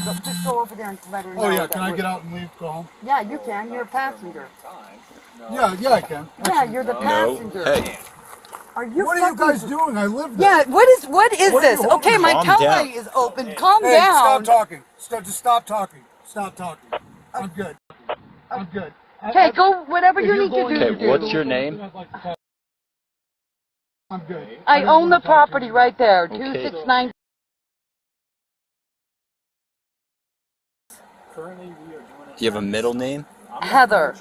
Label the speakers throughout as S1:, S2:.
S1: Just go over there and let her know.
S2: Oh yeah, can I get out and leave, go home?
S1: Yeah, you can. You're a passenger.
S2: Yeah, I can.
S1: Yeah, you're the passenger.
S3: Hey.
S1: Are you
S2: What are you guys doing? I live there.
S1: Yeah, what is this? Okay, my
S3: Calm
S1: tail
S3: down.
S1: light is open. Calm
S2: Hey,
S1: down.
S2: stop talking. Just stop talking. Stop talking. I'm good. I'm good.
S1: Okay, go whatever you need to do.
S3: Okay, what's your name?
S2: I'm good.
S1: I own the property right there.
S3: Okay.
S1: 269.
S3: Do you have a middle name?
S1: Heather.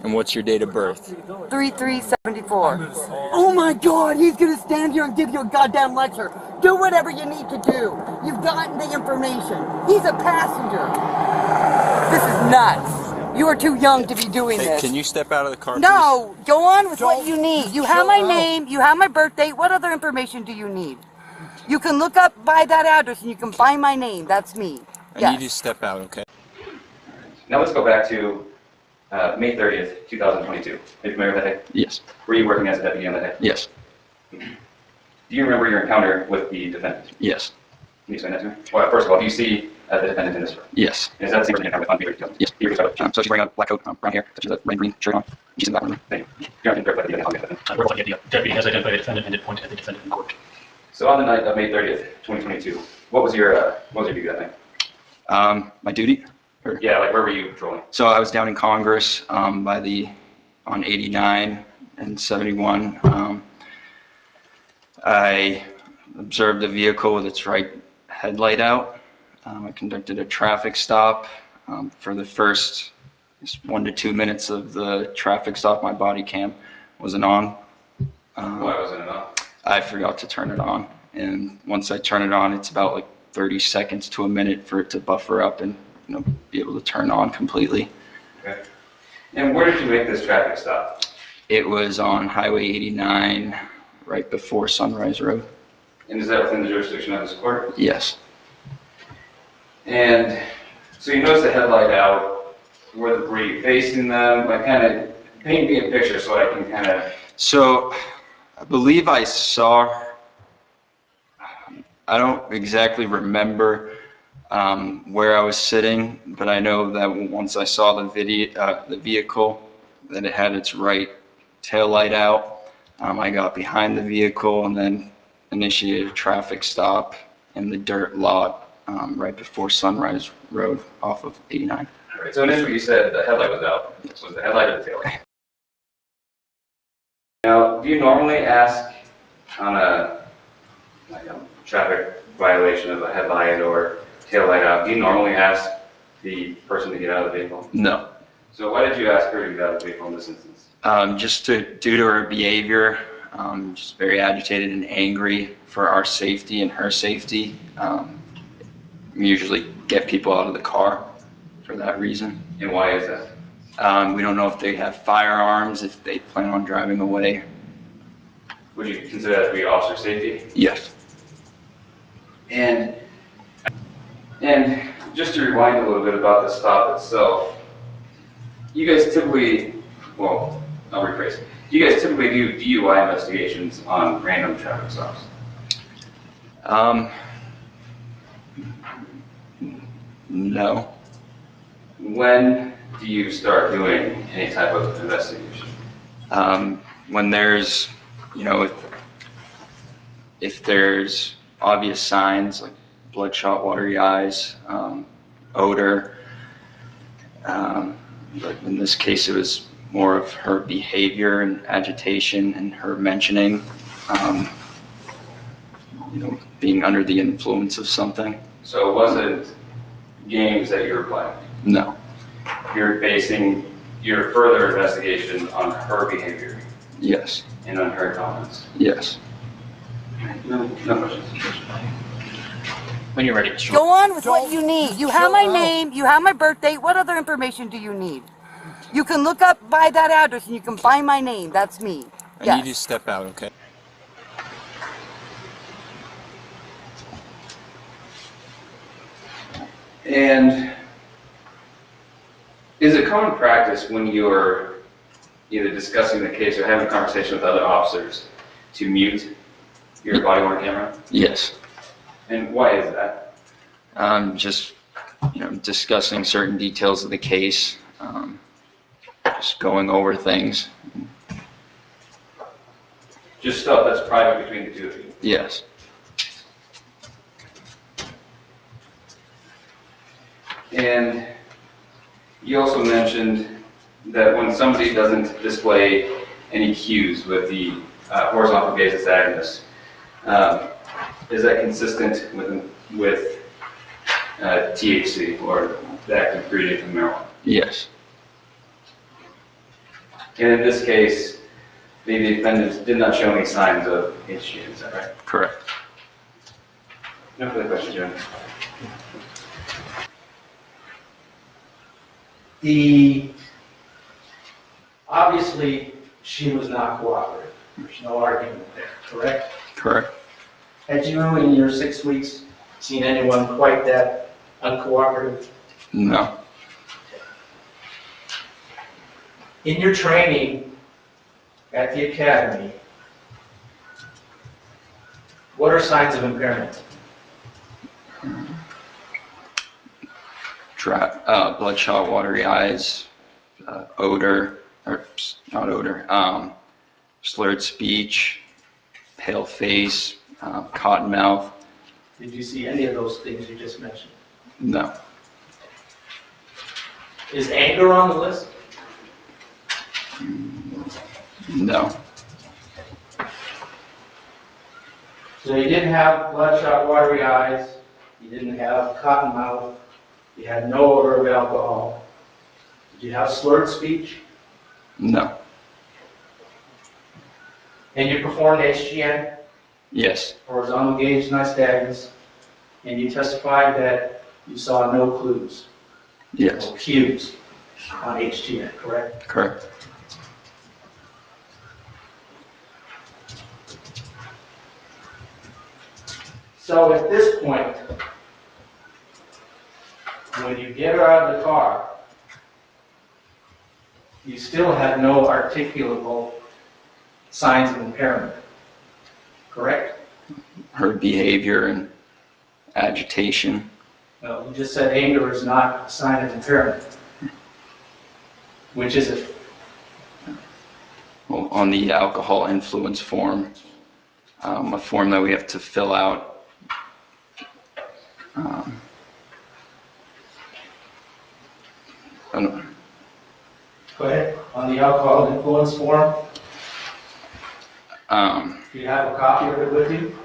S3: And what's your date of birth?
S1: 3374. Oh my God, he's gonna stand here and give you a goddamn lecture. Do whatever you need to do. You've gotten the information. He's a passenger. This is nuts. You are too young to be doing
S3: Hey,
S1: this.
S3: can you step out of the car,
S1: No, go on with what
S2: Don't-
S1: you need. You have my name, you have my birth date. What other information do you need? You can look up by that address and you can find my name. That's me.
S3: please? I need you to step out, okay?
S4: Now let's go back to May 30th, 2022. Are you familiar with that day?
S3: Yes.
S4: Were you working as a deputy on that day?
S3: Yes.
S4: Do you remember your encounter with the defendant?
S3: Yes.
S4: Can you explain that to me? Well, first of all, do you see the defendant in this room?
S3: Yes.
S4: Is that the same person you encountered on May 30th?
S3: Yes.
S4: You reached out.
S3: So she's wearing a black coat, brown hair, such as a rain green shirt on. She's in the back room.
S4: Thank you. You're not verify the defendant.
S5: We're looking at the deputy has identified the defendant and did point at the defendant in court.
S4: So on the night of May 30th, 2022, what was your duty that night?
S3: My duty?
S4: Yeah, like where were you patrolling?
S3: So I was down in Congress on 89 and 71. I observed a vehicle with its right headlight out. I conducted a traffic stop. For the first 1 to 2 minutes of the traffic stop, my body cam wasn't on.
S4: Why wasn't it on?
S3: I forgot to turn it on. And once I turn it on, it's about like 30 seconds to a minute for it to buffer up and be able to turn on completely.
S4: Okay. And where did you make this traffic stop?
S3: It was on Highway 89, right before Sunrise Road.
S4: And is that within the jurisdiction of this court?
S3: Yes.
S4: And so you noticed the headlight out. Were you facing them? Like, kind of paint me a picture so I can kind of.
S3: So I believe I saw, I don't exactly remember where I was sitting, but I know that once I saw the vehicle, that it had its right tail light out. I got behind the vehicle and then initiated a traffic stop in the dirt lot right before Sunrise Road off of 89.
S4: All right, so initially you said the headlight was out.
S3: Yes.
S4: Was the headlight or the tail light? Now, do you normally ask on a traffic violation of a headlight or tail light out, do you normally ask the person to get out of the vehicle?
S3: No.
S4: So why did you ask her to get out of the vehicle in this instance?
S3: Just due to her behavior, just very agitated and angry for our safety and her safety. We usually get people out of the car for that reason.
S4: And why is that?
S3: We don't know if they have firearms, if they plan on driving away.
S4: Would you consider that to be officer safety?
S3: Yes.
S4: And just to rewind a little bit about the stop itself, you guys typically, well, I'll rephrase. Do you guys typically do DUI investigations on random traffic stops?
S3: No.
S4: When do you start doing any type of investigation?
S3: When there's, if there's obvious signs like bloodshot, watery eyes, odor, but in this case it was more of her behavior and agitation and her mentioning, being under the influence of something.
S4: So it wasn't games that you were playing?
S3: No.
S4: You're basing your further investigation on her behavior
S3: Yes.
S4: and on her comments?
S3: Yes.
S4: No questions.
S5: When you're ready, Mr.
S1: Go on with what you need. You have my name, you have my birth date. What other information do you need? You can look up by that address and you can find my name. That's me.
S3: I need you to step out, okay?
S4: And is it common practice when you're either discussing the case or having a conversation with other officers to mute your body-worn camera?
S3: Yes.
S4: And why is that?
S3: Just, discussing certain details of the case, just going over things.
S4: Just stuff that's private between the two of you.
S3: Yes.
S4: And you also mentioned that when somebody doesn't display any cues with the horizontal gaze agonist, is that consistent with THC or the active ingredient in marijuana?
S3: Yes.
S4: And in this case, the defendant did not show any signs of HGN, is that right?
S3: Correct.
S4: No further questions, Your Honor.
S6: Obviously, she was not cooperative. There's no argument there, correct?
S3: Correct.
S6: Had you, in your 6 weeks, seen anyone quite that uncooperative?
S3: No.
S6: In your training at the academy, what are signs of impairment?
S3: Bloodshot, watery eyes, odor, or not odor, slurred speech, pale face, cotton mouth.
S6: Did you see any of those things you just mentioned?
S3: No.
S6: Is anger on the list?
S3: No.
S6: So you didn't have bloodshot, watery eyes, you didn't have cotton mouth, you had no odor of alcohol. Did you have slurred speech?
S3: No.
S6: And you performed HGN,
S3: Yes.
S6: horizontal gaze nystagmus, and you testified that you saw no clues
S3: Yes.
S6: or cues on HGN, correct?
S3: Correct.
S6: So at this point, when you get her out of the car, you still have no articulable signs of impairment, correct?
S3: Her behavior and agitation.
S6: No, you just said anger is not a sign of impairment. Which is it?
S3: Well, on the alcohol influence form, a form that we have to fill out. I don't know.
S6: Go ahead. On the alcohol influence form, do you have a copy of it with you?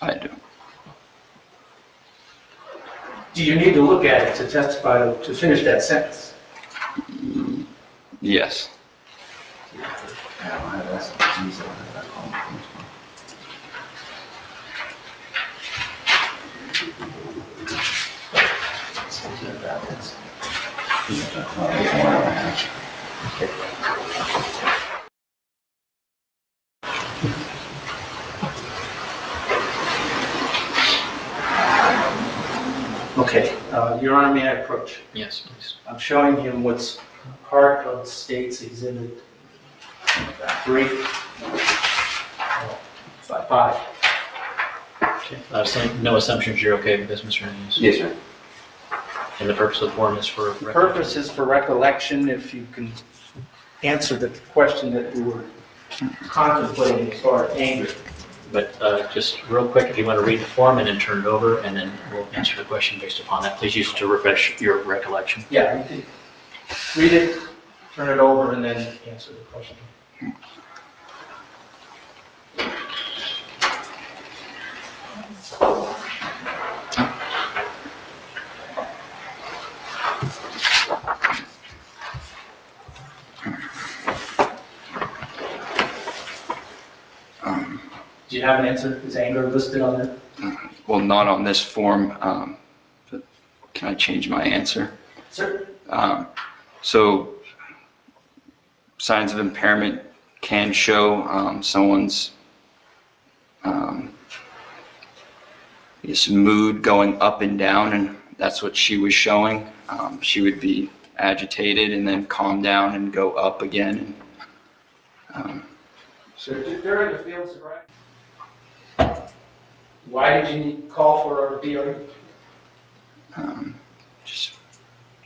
S3: I do.
S6: Do you need to look at it to testify to finish that sentence?
S3: Yes.
S6: Okay. Your Honor, may I approach?
S5: Yes, please.
S6: I'm showing him what's part of the state's exhibit 3, 5.
S5: Okay. No assumptions, you're okay with this, Mr. Hernandez?
S4: Yes, sir.
S5: And the purpose of the form is for?
S6: The purpose is for recollection, if you can answer the question that we were contemplating as far as anger.
S5: But just real quick, if you want to read the form and then turn it over, and then we'll answer the question based upon that. Please use it to refresh your recollection.
S6: Yeah, you can read it, turn it over, and then answer the question. Do you have an answer? Is anger listed on there?
S3: Well, not on this form, but can I change my answer?
S6: Sir?
S3: So signs of impairment can show someone's mood going up and down, and that's what she was showing. She would be agitated and then calm down and go up again. And,
S6: So during the field sobriety, why did you call for a DOE?
S3: Just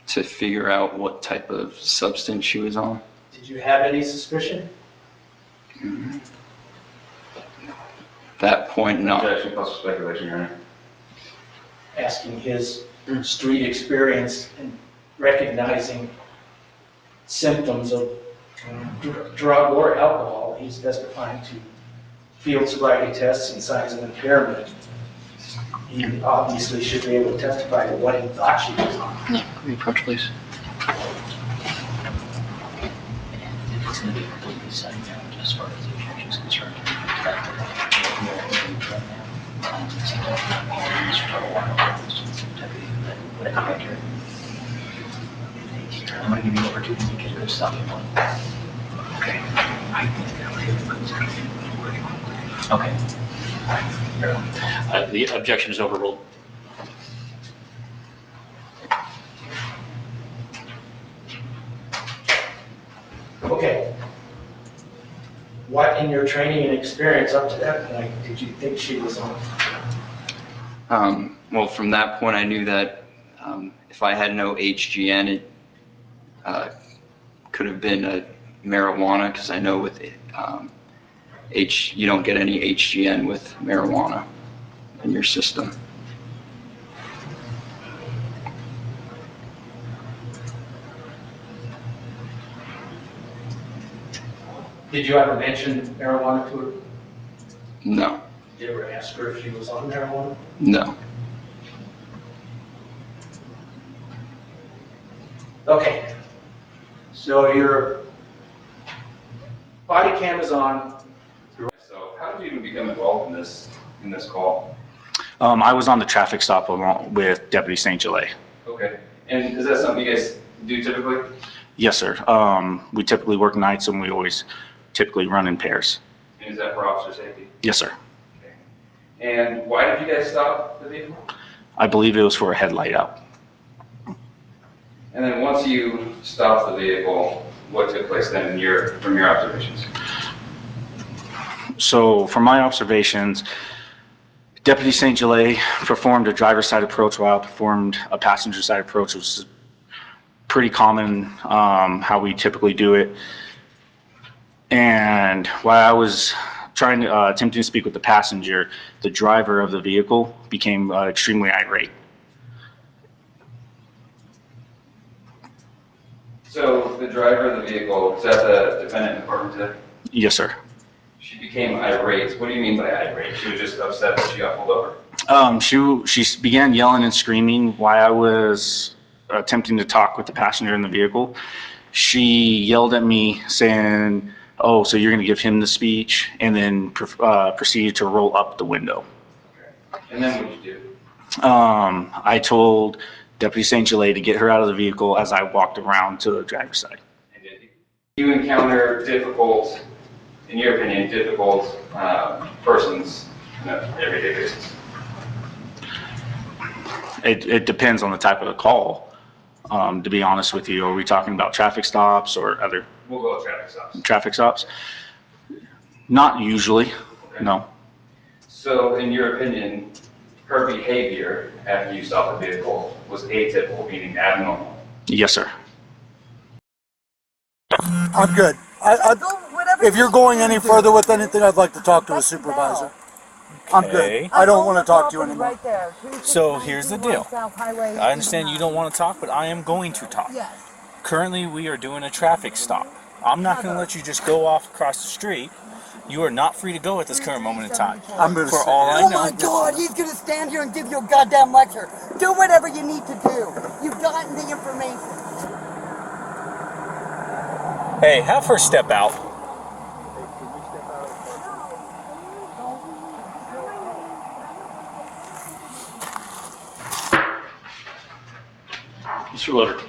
S3: to figure out what type of substance she was on.
S6: Did you have any suspicion?
S3: That point, no.
S4: Objection plus speculation, Your Honor.
S6: Asking his street experience and recognizing symptoms of drug or alcohol. He's testifying to field sobriety tests and signs of impairment. He obviously should be able to testify to what he thought she was on.
S5: Yeah, approach, please. It's going to be completely signed out as far as the objection is concerned. I'm going to give you an opportunity to get a stop him on. Okay. Okay. Very well. The objection is overruled.
S6: Okay. What in your training and experience up to that point did you think she was on?
S3: Well, from that point, I knew that if I had no HGN, it could have been a marijuana, because I know with you don't get any HGN with marijuana in your system.
S6: Did you ever mention marijuana to her?
S3: No,
S6: Did you ever ask her if she was on marijuana?
S3: no.
S6: Okay. So your body cam is on.
S4: So how did you even become involved in this call?
S7: I was on the traffic stop along with Deputy St. Gelais.
S4: Okay. And is that something you guys do typically?
S7: Yes, sir. We typically work nights and we always typically run in pairs.
S4: And is that for officer safety?
S7: Yes, sir.
S4: Okay. And why did you guys stop the vehicle?
S7: I believe it was for a headlight out.
S4: And then once you stopped the vehicle, what took place then from your observations?
S7: So from my observations, Deputy St. Gelais performed a driver's side approach while I performed a passenger side approach, which is pretty common how we typically do it. And while I was attempting to speak with the passenger, the driver of the vehicle became extremely irate.
S4: So the driver of the vehicle, is that the defendant in the courtroom today?
S7: Yes, sir.
S4: She became irate. What do you mean by irate? She was just upset that she got pulled over?
S7: She began yelling and screaming while I was attempting to talk with the passenger in the vehicle. She yelled at me saying, "Oh, so you're going to give him the speech," and then proceeded to roll up the window.
S4: Okay. And then what did you do?
S7: I told Deputy St. Gelais to get her out of the vehicle as I walked around to the driver's side.
S4: And did you encounter in your opinion, difficult persons on an everyday basis?
S7: It depends on the type of the call. To be honest with you, are we talking about traffic stops or other
S4: We'll go with traffic stops.
S7: traffic stops? Not usually,
S4: Okay.
S7: no.
S4: So in your opinion, her behavior after you stopped the vehicle was atypical, meaning abnormal?
S7: Yes, sir.
S2: I'm good. If you're going any further with anything, I'd like to talk to a supervisor. I'm
S8: Okay.
S2: good. I don't want to talk to you anymore.
S8: So here's the deal. I understand you don't want to talk, but I am going to talk. Currently, we are doing a traffic stop. I'm not going to let you just go off across the street. You are not free to go at this current moment in time.
S2: I'm going to
S8: For
S2: say,
S8: all I
S1: Oh
S8: know.
S1: my God, he's gonna stand here and give you a goddamn lecture. Do whatever you need to do. You've gotten the information.
S8: Hey, have her step out.
S5: Mr. Loader.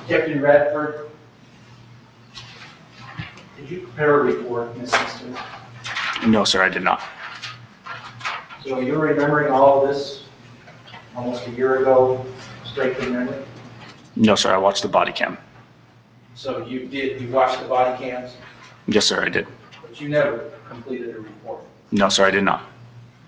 S6: Deputy Radford, did you prepare a report in this instance?
S7: No, sir, I did not.
S6: So you're remembering all of this almost a year ago, straight from memory?
S7: No, sir, I watched the body cam.
S6: So you watched the body cams,
S7: Yes, sir, I did.
S6: but you never completed a report.
S7: No, sir, I did not.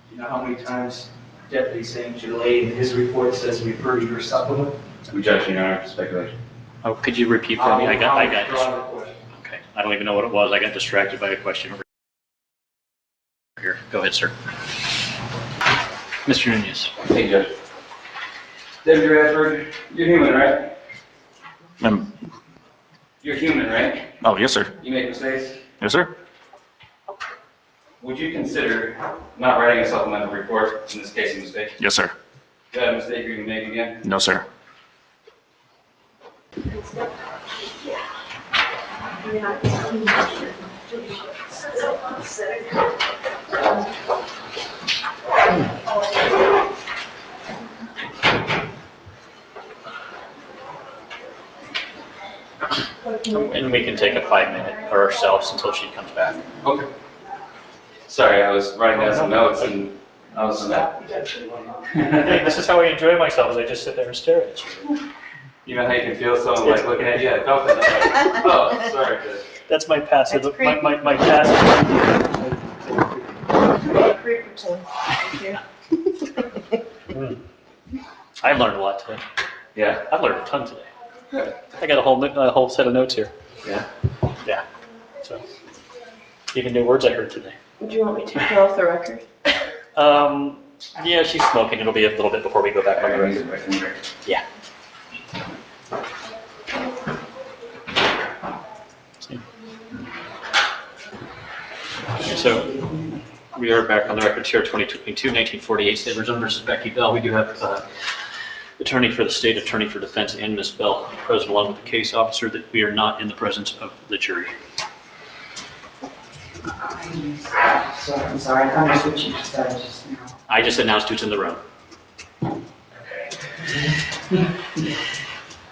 S6: Do you know how many times Deputy St. Gelay in his report says refer to your supplement?
S4: Objection, Your Honor, speculation.
S5: Oh, could you repeat for me? I got,
S6: I'll withdraw the question.
S5: okay. I don't even know what it was. I got distracted by a question over here. Go ahead, sir. Mr. Nunez.
S4: Thank you, Judge. Deputy Radford, you're human, right? You're human, right?
S7: Oh, yes, sir.
S4: You make mistakes?
S7: Yes, sir.
S4: Would you consider not writing a supplemental report in this case a mistake?
S7: Yes, sir.
S4: Is that a mistake you're going to make again?
S7: No, sir.
S5: And we can take a 5-minute for ourselves until she comes back.
S4: Okay. Sorry, I was writing down some notes and I was
S5: Hey, this is how I enjoy myself, is I just sit there and stare at you.
S4: You know how you can feel someone like looking at you? I felt that. Like, oh, sorry.
S5: That's my passive,
S9: That's creepy.
S5: my passive. I've learned a lot today.
S4: Yeah.
S5: I've learned a ton today. I got a whole set of notes here.
S4: Yeah.
S5: Yeah. So, even new words I heard today.
S9: Do you want me to go off the record?
S5: Yeah, she's smoking. It'll be a little bit before we go back on the record. Yeah. So, we are back on the record here, 2022, 1948, State of Arizona versus Becky Bell. We do have attorney for the state, attorney for defense, and Ms. Bell present along with the case officer, that we are not in the presence of the jury.
S10: So I'm sorry, I missed what you said just now.
S5: I just announced who's in the room.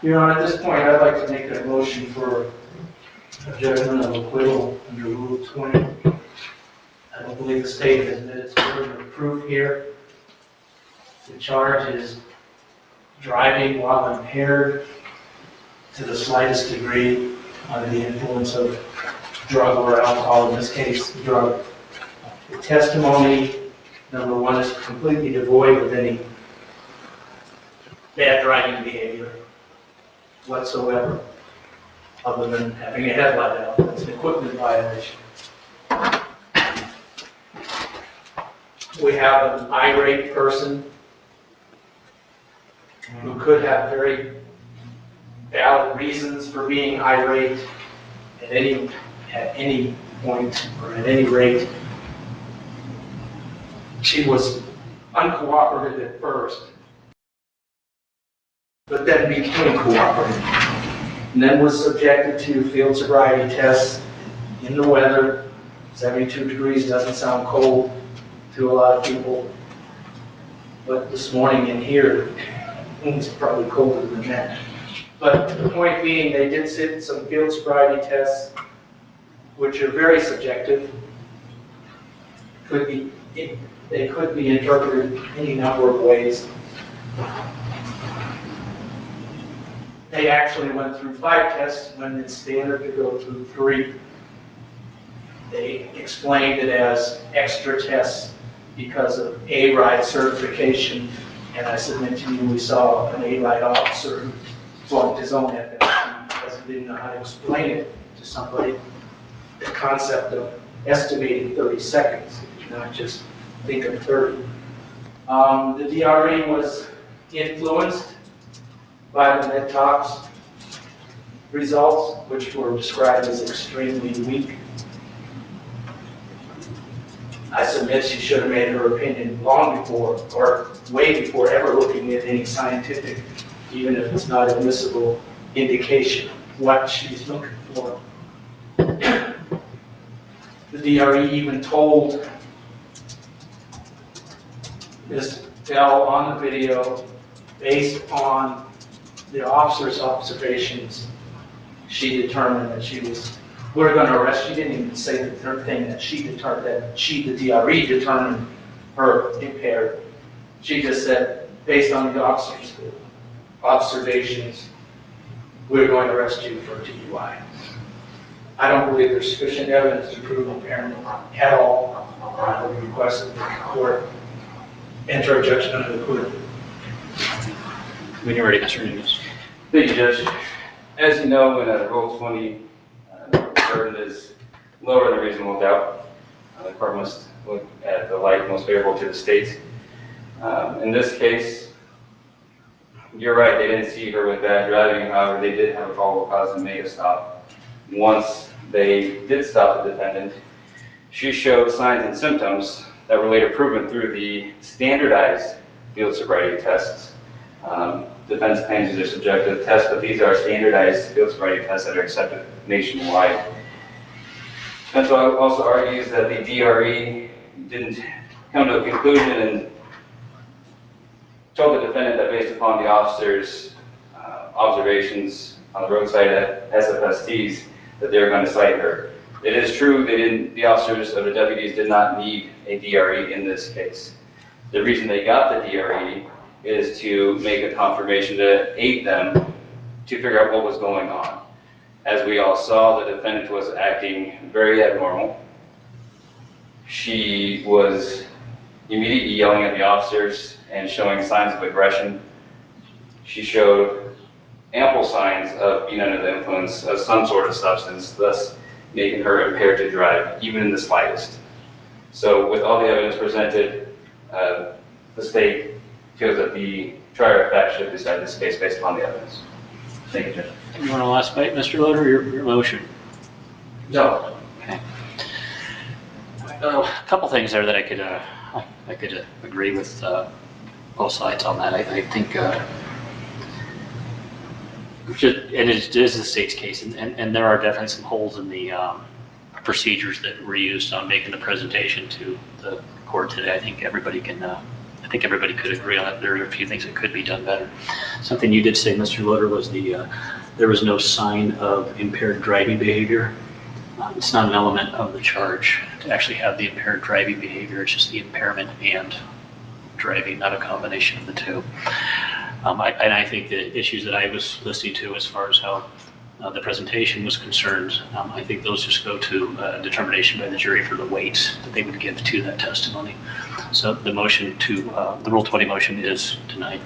S6: Your Honor, at this point, I'd like to make a motion for a judgment of acquittal under Rule 20. I don't believe the state has met its burden of proof here. The charge is driving while impaired to the slightest degree under the influence of drug or alcohol, in this case, drug. The testimony, number one, is completely devoid of any bad driving behavior whatsoever, other than having a headlight out. That's an equipment violation. We have an irate person who could have very valid reasons for being irate at any point or at any rate. She was uncooperative at first, but then became cooperative, and then was subjected to field sobriety tests in the weather. 72 degrees doesn't sound cold to a lot of people, but this morning in here, it's probably colder than that. But the point being, they did sit some field sobriety tests, which are very subjective. They could be interpreted any number of ways. They actually went through 5 tests when it's standard to go through 3. They explained it as extra tests because of A-RIDE certification, and I submit to you, we saw an A-RIDE officer who flunked his own FSC because he didn't know how to explain it to somebody. The concept of estimating 30 seconds, not just think of 30. The DRE was influenced by the MedTox results, which were described as extremely weak. I submit she should have made her opinion long before, or way before ever looking at any scientific, even if it's not admissible, indication of what she's looking for. The DRE even told Ms. Bell on the video, based on the officer's observations, she determined that she was, we're going to arrest. She didn't even say the third thing that she determined, that she, the DRE, determined her impaired. She just said, based on the officer's observations, we're going to arrest you for DUI. I don't believe there's sufficient evidence to prove impairment at all. I would request that the court enter a judgment of acquittal.
S5: When you're ready, Mr. Nunes.
S4: Thank you, Judge. As you know, when a Rule 20 burden is lower than reasonable doubt, the court must look at the light most favorable to the state. In this case, you're right, they didn't see her with bad driving. However, they did have a probable cause and made a stop. Once they did stop the defendant, she showed signs and symptoms that were later proven through the standardized field sobriety tests. Defense claims these are subjective tests, but these are standardized field sobriety tests that are accepted nationwide. Defense also argues that the DRE didn't come to a conclusion and told the defendant that based upon the officer's observations on the roadside at SFSTs that they were going to cite her. It is true the officers or the deputies did not need a DRE in this case. The reason they got the DRE is to make a confirmation to aid them to figure out what was going on. As we all saw, the defendant was acting very abnormal. She was immediately yelling at the officers and showing signs of aggression. She showed ample signs of being under the influence of some sort of substance, thus making her impaired to drive, even in the slightest. So with all the evidence presented, the state feels that the trier of fact should decide this case based upon the evidence. Thank you, Judge.
S5: You want a last bite, Mr. Loader, your motion?
S4: No.
S5: Okay. A couple things there that I could agree with both sides on that. I think it is the state's case, and there are definitely some holes in the procedures that were used on making the presentation to the court today. I think everybody could agree on it. There are a few things that could be done better. Something you did say, Mr. Loader, was there was no sign of impaired driving behavior. It's not an element of the charge to actually have the impaired driving behavior. It's just the impairment and driving, not a combination of the two. I think the issues that I was listening to as far as how the presentation was concerned, I think those just go to determination by the jury for the weight that they would give to that testimony. So the motion the Rule 20 motion is denied.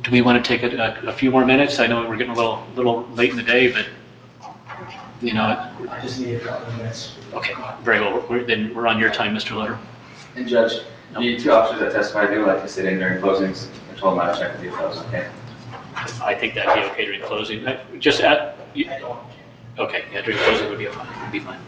S5: Do we want to take a few more minutes? I know we're getting a little late in the day, but you know.
S6: I just need a couple of minutes.
S5: Okay, very well. Then we're on your time, Mr. Loader.
S4: And Judge, the two officers that testified do like to sit in during closings. I told them I'd check with you if that was okay.
S5: I think that'd be okay during closing. Just at. Okay, yeah, during closing would be fine. Would be fine.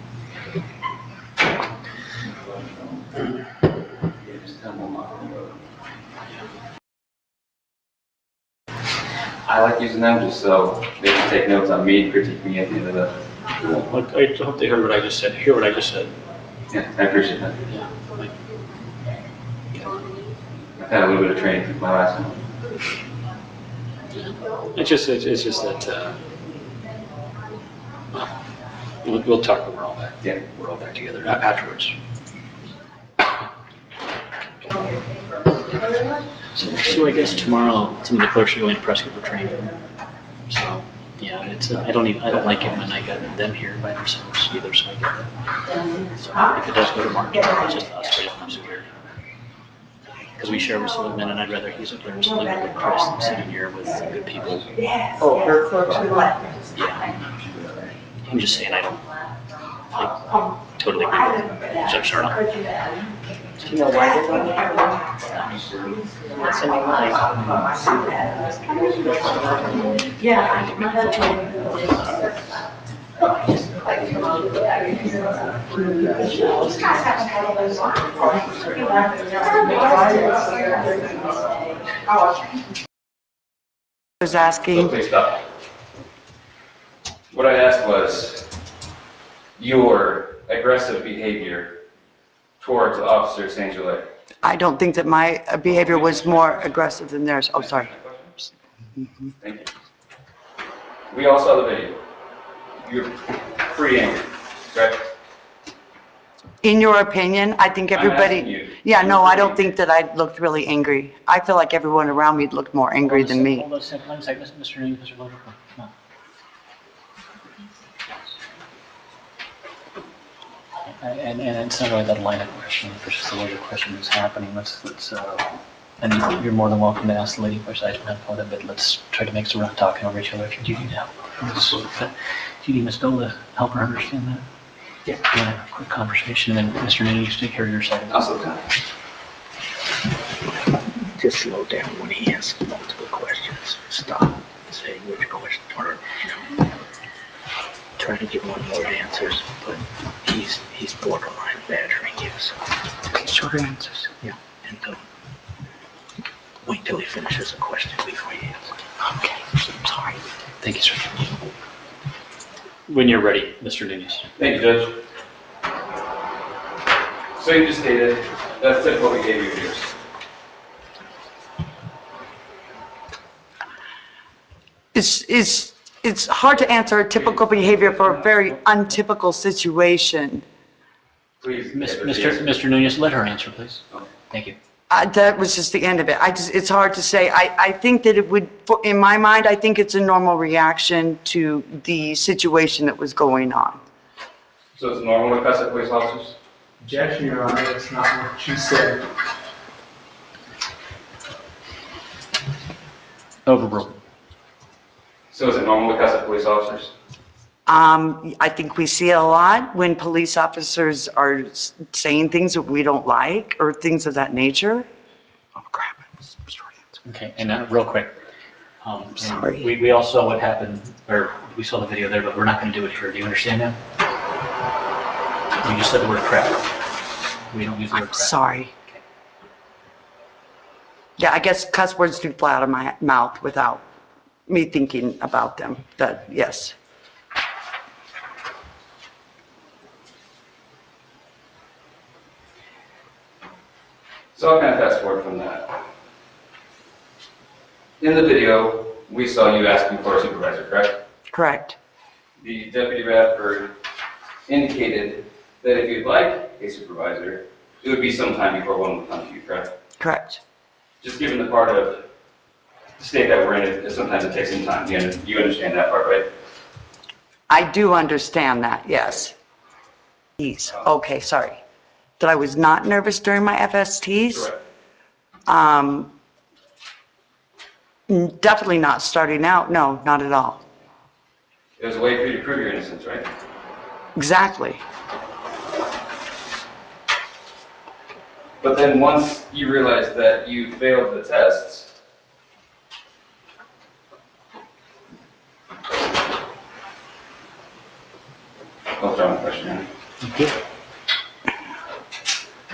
S4: I like using them just so they can take notes on me and critique me at the end of the.
S5: Look, I hope they heard what I just said. Hear what I just said.
S4: Yeah, I appreciate that.
S5: Yeah.
S4: I've had a little bit of training with my last one.
S5: It's just that we'll talk when we're all back.
S4: Yeah,
S5: we're all back together afterwards. So I guess tomorrow some of the clerks are going to Prescott for training. So yeah, it's I don't like it when I got them here by themselves either. So I get that. So if it does go to Mark, it's just us straight up from security. Because we share with Sullivan, and I'd rather he's up there with Sullivan with Chris than sitting here with good people.
S1: Oh, her folks?
S5: Yeah. I'm just saying I totally agree with him. So sure enough.
S1: Do you know why they're going to I'm not sending mine.
S10: Yeah, my husband.
S1: Was asking.
S4: Please stop. What I asked was your aggressive behavior towards Officer St. Gelais.
S1: I don't think that my behavior was more aggressive than theirs. Oh, sorry.
S4: Thank you. We all saw the video. You're pretty angry, correct?
S1: In your opinion, I think
S4: I'm asking
S1: everybody,
S4: you.
S1: yeah, no, I don't think that I looked really angry. I feel like everyone around me looked more angry than me.
S5: Hold on a second, Mr. Newman, Mr. Loder, come on. And it's not really that line of questioning, it's just the way the question is happening. And you're more than welcome to ask the lady question. I don't have a problem, but let's try to make sure we're not talking over each other. If you do need help, do you need Ms. Bill to help her understand that? Yeah. You want to have a quick conversation, and then Mr. Newman, you take care of your side of it.
S4: Also,
S11: Just slow down when he asks multiple questions. Stop. Say which question, or try to get one-word answers. But he's borderline badgering you. So shorter answers. Yeah, and wait till he finishes a question before you answer. Okay. I'm sorry.
S5: Thank you, sir. When you're ready, Mr. Nunez.
S4: thank you, Judge. So you just stated that's typical behavior here.
S1: It's hard to answer a typical behavior for a very untypical situation.
S4: Please.
S5: Mr. Nunez, let her answer, please. Thank you.
S1: That was just the end of it. It's hard to say. I think that it would, in my mind, I think it's a normal reaction to the situation that was going on.
S4: So it's normal to cuss at police officers?
S6: Objection, Your Honor, that's not what she said.
S5: Overruled.
S4: So is it normal to cuss at police officers?
S1: I think we see it a lot when police officers are saying things that we don't like or things of that nature. Oh, crap.
S5: Okay, and real quick.
S1: Sorry.
S5: We all saw what happened, or we saw the video there, but we're not going to do it here. Do you understand that? You just said the word crap. We don't use the word crap.
S1: Sorry.
S5: Okay.
S1: Yeah, I guess cuss words do fly out of my mouth without me thinking about them. That, yes.
S4: So I'll kind of fast forward from that. In the video, we saw you asking for a supervisor, correct?
S1: Correct.
S4: The Deputy Radford indicated that if you'd like a supervisor, it would be sometime before one would come to you, correct?
S1: Correct.
S4: Just given the part of the state that we're in, sometimes it takes some time. You understand that part, right?
S1: I do understand that, yes. Okay, sorry. That I was not nervous during my FSTs?
S4: Correct.
S1: Definitely not starting out. No, not at all.
S4: It was a way for you to prove your innocence, right?
S1: Exactly.
S4: But then once you realized that you failed the tests, I'll throw my question in.